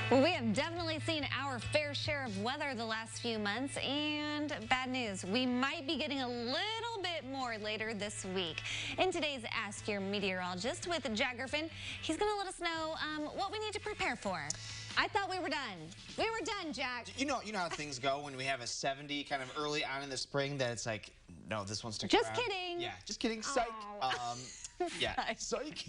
Well, we have definitely seen our fair share of weather the last few months, and bad news, we might be getting a little bit more later this week. In today's Ask Your Meteorologist with Jack Gerfen, he's going to let us know what we need to prepare for. I thought we were done. We were done, Jack. You know how things go when we have a 70 kind of early on in the spring that it's like, no, this one's sticking around. Just kidding. Yeah, just kidding. Psych. Yeah, psych.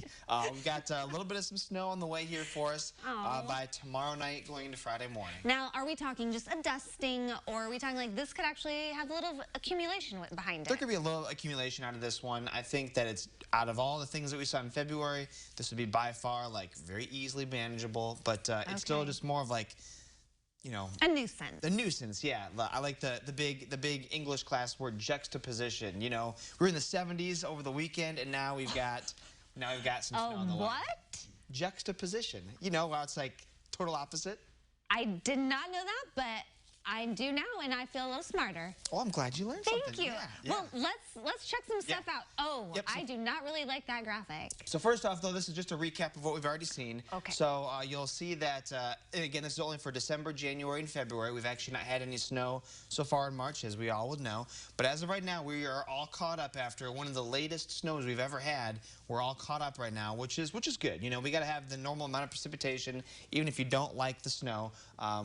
We've got a little bit of some snow on the way here for us by tomorrow night going into Friday morning. Now, are we talking just a dusting, or are we talking like this could actually have a little accumulation behind it? There could be a little accumulation out of this one. I think that it's out of all the things that we saw in February, this would be by far like very easily manageable, but it's still just more of like, you know, a nuisance. The nuisance, yeah. I like the big English class word juxtaposition. You know, we're in the 70s over the weekend, and now we've got some snow on the way. What? Juxtaposition. You know, how it's like total opposite. I did not know that, but I do now, and I feel a little smarter. Oh, I'm glad you learned something. Thank you. Yeah. Well, let's check some stuff out. Oh, I do not really like that graphic. So first off, though, this is just a recap of what we've already seen. Okay. So you'll see that, and again, this is only for December, January, and February. We've actually not had any snow so far in March, as we all would know. But as of right now, we are all caught up after one of the latest snows we've ever had. We're all caught up right now, which is good. You know, we got to have the normal amount of precipitation, even if you don't like the snow.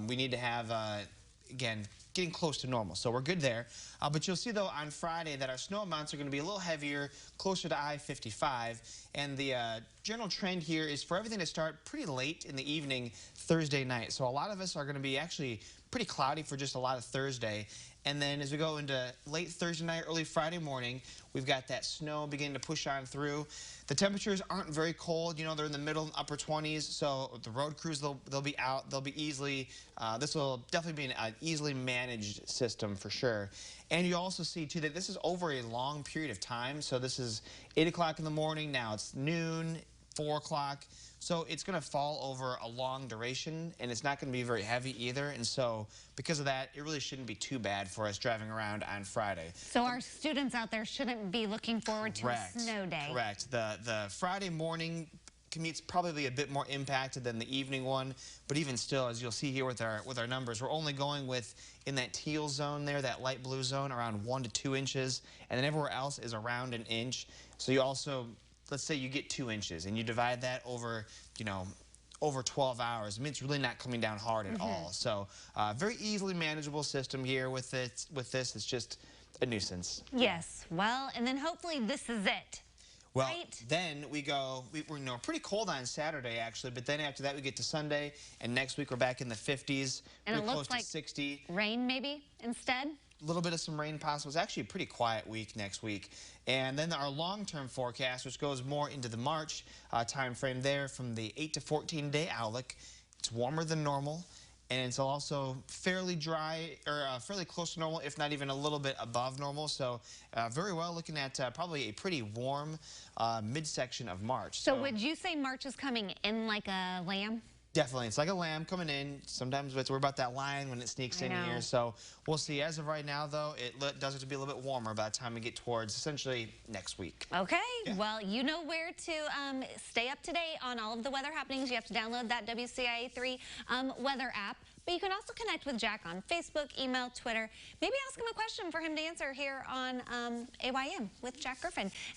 We need to have, again, getting close to normal, so we're good there. But you'll see, though, on Friday that our snow amounts are going to be a little heavier, closer to I-55, and the general trend here is for everything to start pretty late in the evening Thursday night. So a lot of us are going to be actually pretty cloudy for just a lot of Thursday. And then as we go into late Thursday night, early Friday morning, we've got that snow beginning to push on through. The temperatures aren't very cold. You know, they're in the middle and upper 20s. So the road crews, they'll be out. They'll be easily, this will definitely be an easily managed system for sure. And you also see, too, that this is over a long period of time. So this is 8 o'clock in the morning. Now it's noon, 4 o'clock. So it's going to fall over a long duration, and it's not going to be very heavy either. And so because of that, it really shouldn't be too bad for us driving around on Friday. So our students out there shouldn't be looking forward to a snow day. Correct. The Friday morning commute's probably a bit more impacted than the evening one, but even still, as you'll see here with our numbers, we're only going with, in that teal zone there, that light blue zone, around 1 to 2 inches, and then everywhere else is around an inch. So you also, let's say you get 2 inches and you divide that over, you know, over 12 hours. I mean, it's really not coming down hard at all. So very easily manageable system here with this. It's just a nuisance. Yes. Well, and then hopefully this is it. Well, right? Then we're pretty cold on Saturday, actually, but then after that we get to Sunday, and next week we're back in the 50s, and it looks close to 60. Rain maybe instead? A little bit of some rain possible. It's actually a pretty quiet week next week. And then our long-term forecast, which goes more into the March time frame there, from the 8 to 14-day outlook. It's warmer than normal, and it's also fairly dry, or fairly close to normal, if not even a little bit above normal. So very well looking at probably a pretty warm midsection of March. So would you say March is coming in like a lamb? Definitely. It's like a lamb coming in. Sometimes we're about that lion when it sneaks in here. So we'll see. As of right now, though, it does have to be a little bit warmer by the time we get towards essentially next week. Okay. Yeah. Well, you know where to stay up to date on all of the weather happenings. You have to download that WCIA3 weather app. But you can also connect with Jack on Facebook, email, Twitter. Maybe ask him a question for him to answer here on AYM with Jack Gerfen.